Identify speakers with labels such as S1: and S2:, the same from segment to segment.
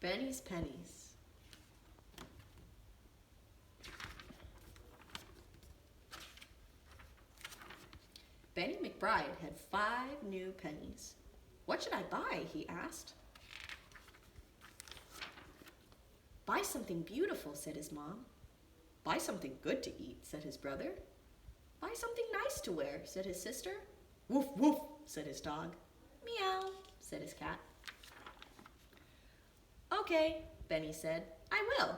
S1: Benny's Pennies. Benny McBride had 5 new pennies. "What should I buy?" he asked. "Buy something beautiful," said his mom. "Buy something good to eat," said his brother. "Buy something nice to wear," said his sister. "Woof, woof," said his dog. "Meow," said his cat. "Okay," Benny said, "I will."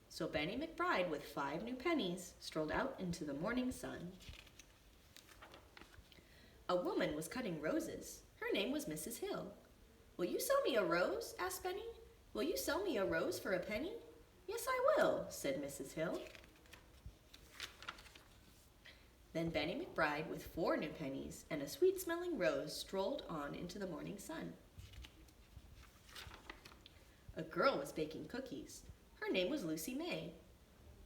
S1: So Benny McBride, with 5 new pennies, strolled out into the morning sun. A woman was cutting roses. Her name was Mrs. Hill. "Will you sell me a rose?" asked Benny. "Will you sell me a rose for a penny?" "Yes, I will," said Mrs. Hill. Then Benny McBride, with 4 new pennies and a sweet-smelling rose, strolled on into the morning sun. A girl was baking cookies. Her name was Lucy May.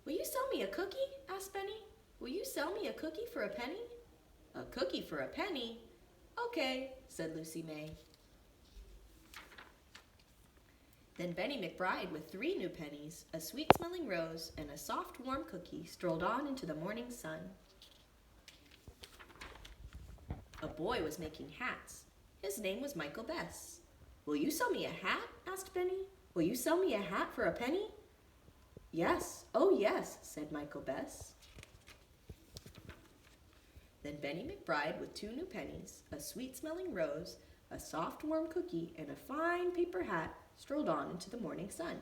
S1: "Will you sell me a cookie?" asked Benny. "Will you sell me a cookie for a penny?" "A cookie for a penny? Okay," said Lucy May. Then Benny McBride, with 3 new pennies, a sweet-smelling rose, and a soft, warm cookie, strolled on into the morning sun. A boy was making hats. His name was Michael Bess. "Will you sell me a hat?" asked Benny. "Will you sell me a hat for a penny?" "Yes, oh yes," said Michael Bess. Then Benny McBride, with 2 new pennies, a sweet-smelling rose, a soft, warm cookie, and a fine paper hat, strolled on into the morning sun.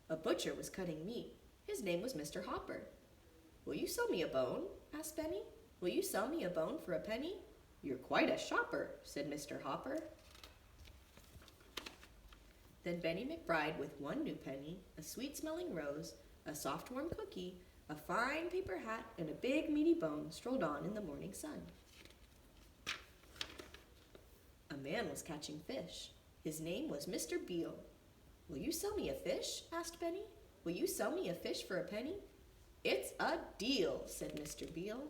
S1: A butcher was cutting meat. His name was Mr. Hopper. "Will you sell me a bone?" asked Benny. "Will you sell me a bone for a penny?" "You're quite a shopper," said Mr. Hopper. Then Benny McBride, with 1 new penny, a sweet-smelling rose, a soft, warm cookie, a fine paper hat, and a big, meaty bone, strolled on in the morning sun. A man was catching fish. His name was Mr. Beale. "Will you sell me a fish?" asked Benny. "Will you sell me a fish for a penny?" "It's a deal," said Mr. Beale.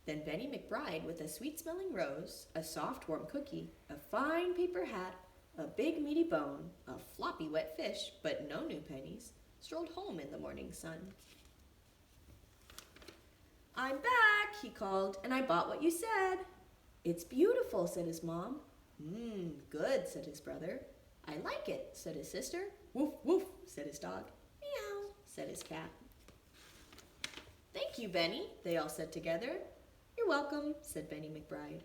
S1: Then Benny McBride, with a sweet-smelling rose, a soft, warm cookie, a fine paper hat, a big, meaty bone, a floppy, wet fish, but no new pennies, strolled home in the morning sun. "I'm back," he called, "and I bought what you said." "It's beautiful," said his mom. Good," said his brother. "I like it," said his sister. "Woof, woof," said his dog. "Meow," said his cat. "Thank you, Benny," they all said together. "You're welcome," said Benny McBride.